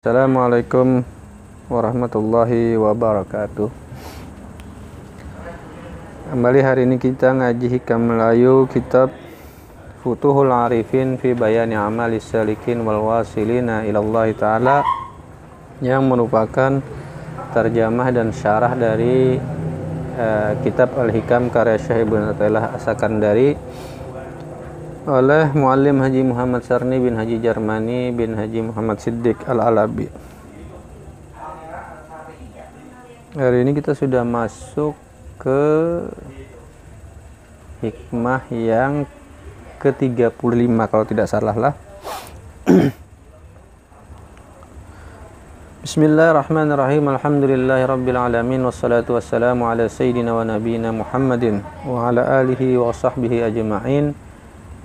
Assalamualaikum warahmatullahi wabarakatuh. Kembali hari ini kita ngaji Hikam Melayu kitab Futuhul Arifin fi Bayani Amalis Salikin wal Wasilina ilallahi ta'ala, yang merupakan terjemah dan syarah dari kitab Al-Hikam karya Syekh Ibnu Athaillah As-Sakandari oleh Muallim Haji Muhammad Sarni bin Haji Jarmani bin Haji Muhammad Siddiq Al-Alabi. Hari ini kita sudah masuk ke hikmah yang ke-35 kalau tidak salah lah. Bismillahirrahmanirrahim. Alhamdulillahirabbil alamin wassalatu wassalamu ala sayyidina wa nabiyyina Muhammadin wa ala alihi wa sahbihi ajma'in.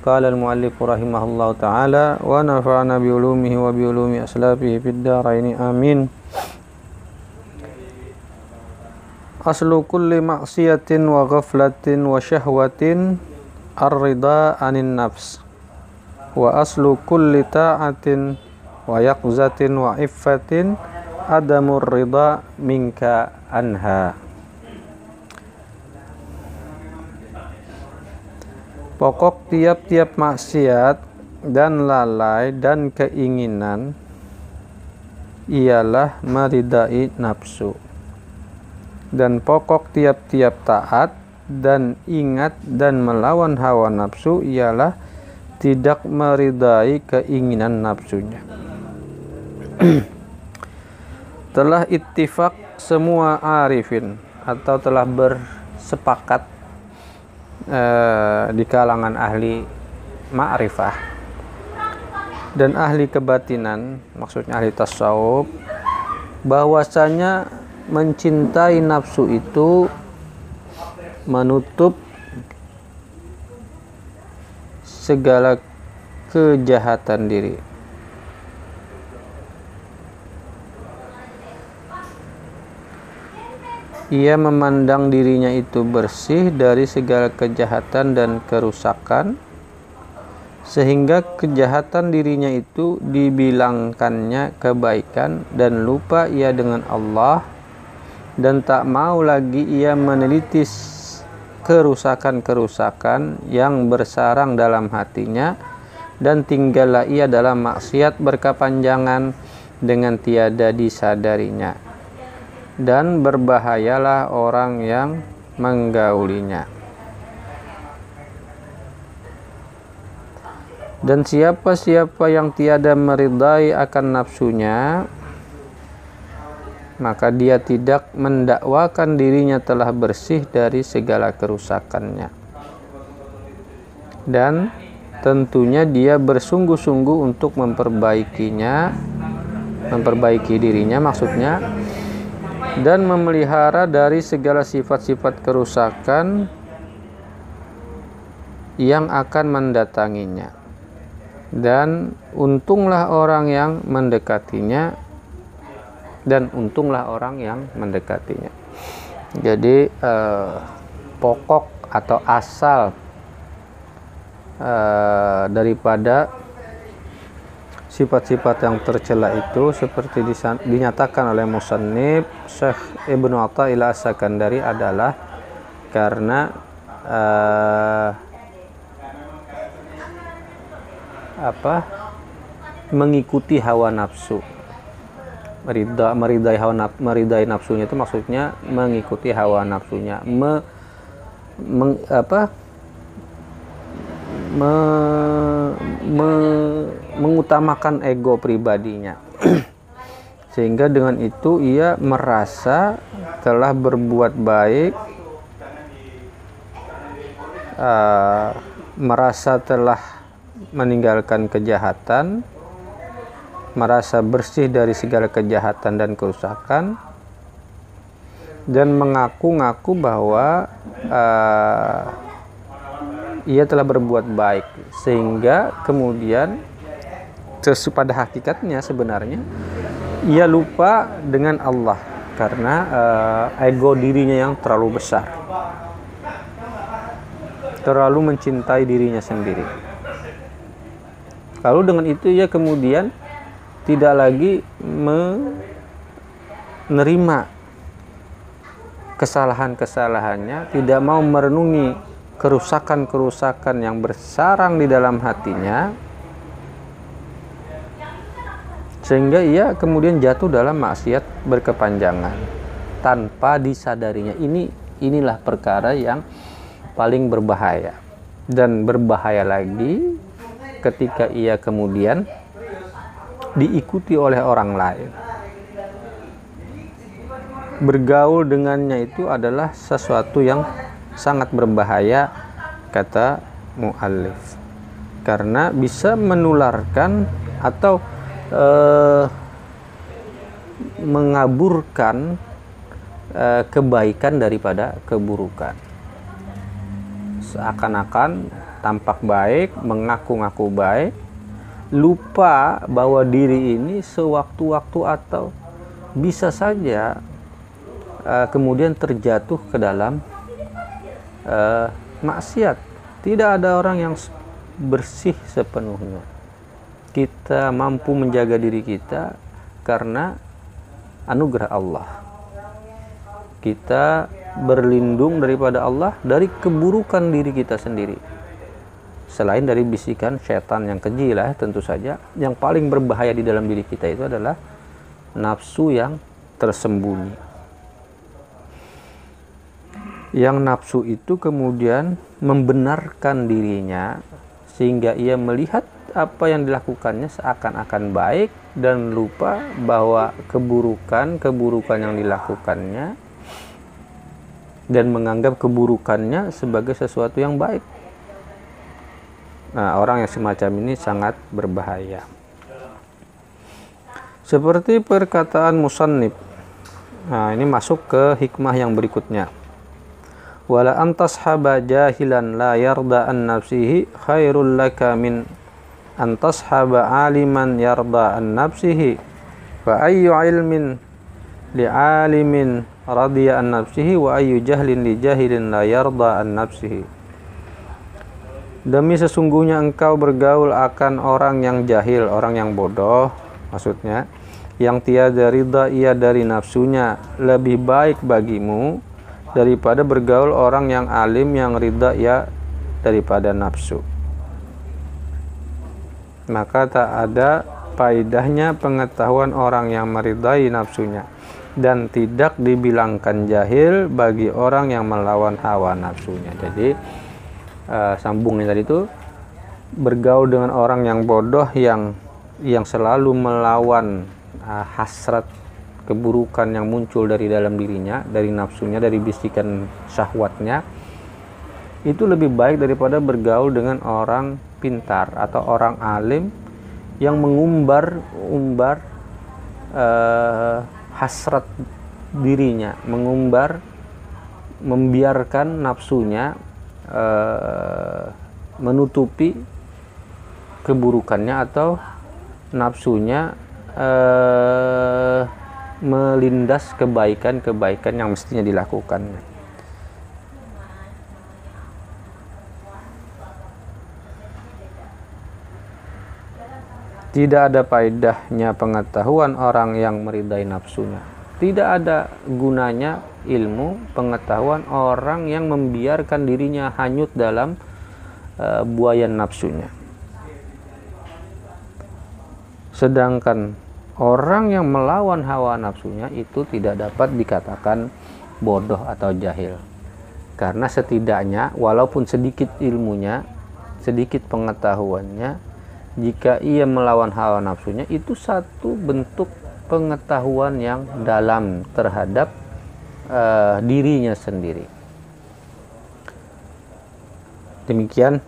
Qala al-muallif rahimahullahu ta'ala wa nafa'ana bi ulumihi wa bi ulumi aslafihi fid dharain amin. Aslu kulli ma'siyatin wa ghaflatin wa syahwatin ar-ridha 'anin nafs, wa aslu kulli ta'atin wa yaqzatin wa iffatin adamur ridha minka anha. Pokok tiap-tiap maksiat dan lalai dan keinginan ialah meridai nafsu, dan pokok tiap-tiap taat dan ingat dan melawan hawa nafsu ialah tidak meridai keinginan nafsunya. Telah ittifaq semua arifin atau telah bersepakat di kalangan ahli ma'rifah dan ahli kebatinan, maksudnya ahli tasawuf, bahwasanya mencintai nafsu itu menutup segala kejahatan diri. Ia memandang dirinya itu bersih dari segala kejahatan dan kerusakan, sehingga kejahatan dirinya itu dibilangkannya kebaikan, dan lupa ia dengan Allah, dan tak mau lagi ia meneliti kerusakan-kerusakan yang bersarang dalam hatinya, dan tinggallah ia dalam maksiat berkepanjangan dengan tiada disadarinya, dan berbahayalah orang yang menggaulinya. Dan siapa-siapa yang tiada meridai akan nafsunya, maka dia tidak mendakwakan dirinya telah bersih dari segala kerusakannya, dan tentunya dia bersungguh-sungguh untuk memperbaiki dirinya maksudnya, dan memelihara dari segala sifat-sifat kerusakan yang akan mendatanginya, dan untunglah orang yang mendekatinya, Jadi pokok atau asal daripada sifat-sifat yang tercela itu seperti dinyatakan oleh musannif Syekh Ibnu Athaillah As-Sakandari adalah karena mengikuti hawa nafsu. Meridai nafsunya itu maksudnya mengikuti hawa nafsunya, mengutamakan ego pribadinya. Sehingga dengan itu ia merasa telah berbuat baik, merasa telah meninggalkan kejahatan, merasa bersih dari segala kejahatan dan kerusakan, dan mengaku-ngaku bahwa ia telah berbuat baik, sehingga kemudian pada hakikatnya sebenarnya ia lupa dengan Allah karena ego dirinya yang terlalu besar, terlalu mencintai dirinya sendiri. Lalu dengan itu ia kemudian tidak lagi menerima kesalahan-kesalahannya, tidak mau merenungi kerusakan-kerusakan yang bersarang di dalam hatinya, sehingga ia kemudian jatuh dalam maksiat berkepanjangan tanpa disadarinya. Inilah perkara yang paling berbahaya, dan berbahaya lagi ketika ia kemudian diikuti oleh orang lain. Bergaul dengannya itu adalah sesuatu yang sangat berbahaya, kata muallif, karena bisa menularkan atau mengaburkan kebaikan daripada keburukan. Seakan-akan tampak baik, mengaku-ngaku baik, lupa bahwa diri ini sewaktu-waktu atau bisa saja kemudian terjatuh ke dalam maksiat. Tidak ada orang yang bersih sepenuhnya. Kita mampu menjaga diri kita karena anugerah Allah. Kita berlindung daripada Allah dari keburukan diri kita sendiri. Selain dari bisikan setan yang keji lah, tentu saja yang paling berbahaya di dalam diri kita itu adalah nafsu yang tersembunyi. Yang nafsu itu kemudian membenarkan dirinya sehingga ia melihat apa yang dilakukannya seakan-akan baik dan lupa bahwa keburukan yang dilakukannya, dan menganggap keburukannya sebagai sesuatu yang baik. Nah, orang yang semacam ini sangat berbahaya. Seperti perkataan musannif. Nah, ini masuk ke hikmah yang berikutnya. Wala antashaba jahilan la yarda an nafsihi khairul laka min antashaba aliman yarda an nafsihi. Fa ayyu ilmin li alimin radiya an nafsihi wa ayyu jahlin li jahilin la yarda an nafsihi. Demi sesungguhnya engkau bergaul akan orang yang jahil, orang yang bodoh maksudnya, yang tiada ridha ia dari nafsunya, lebih baik bagimu daripada bergaul orang yang alim yang ridha ia daripada nafsu. Maka tak ada faedahnya pengetahuan orang yang meridai nafsunya, dan tidak dibilangkan jahil bagi orang yang melawan hawa nafsunya. Jadi sambungnya tadi itu, bergaul dengan orang yang bodoh yang selalu melawan hasrat keburukan yang muncul dari dalam dirinya, dari nafsunya, dari bisikan syahwatnya, itu lebih baik daripada bergaul dengan orang pintar atau orang alim yang mengumbar hasrat dirinya, membiarkan nafsunya menutupi keburukannya, atau nafsunya melindas kebaikan-kebaikan yang mestinya dilakukan. Tidak ada faedahnya pengetahuan orang yang meridai nafsunya. Tidak ada gunanya ilmu pengetahuan orang yang membiarkan dirinya hanyut dalam buayan nafsunya. Sedangkan orang yang melawan hawa nafsunya itu tidak dapat dikatakan bodoh atau jahil. Karena setidaknya walaupun sedikit ilmunya, sedikit pengetahuannya, jika ia melawan hawa nafsunya, itu satu bentuk pengetahuan yang dalam terhadap dirinya sendiri. Demikian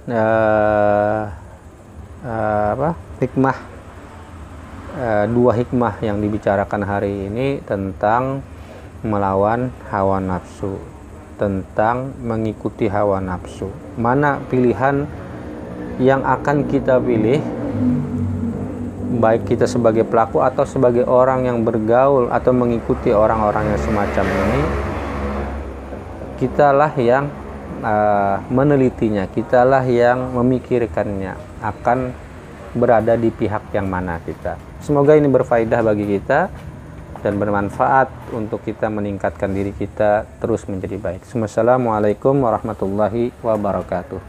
hikmah, dua hikmah yang dibicarakan hari ini tentang melawan hawa nafsu, tentang mengikuti hawa nafsu. Mana pilihan yang akan kita pilih, baik kita sebagai pelaku atau sebagai orang yang bergaul atau mengikuti orang-orang yang semacam ini? Kitalah yang menelitinya, kitalah yang memikirkannya, akan berada di pihak yang mana kita. Semoga ini berfaedah bagi kita dan bermanfaat untuk kita meningkatkan diri kita terus menjadi baik. Wassalamualaikum warahmatullahi wabarakatuh.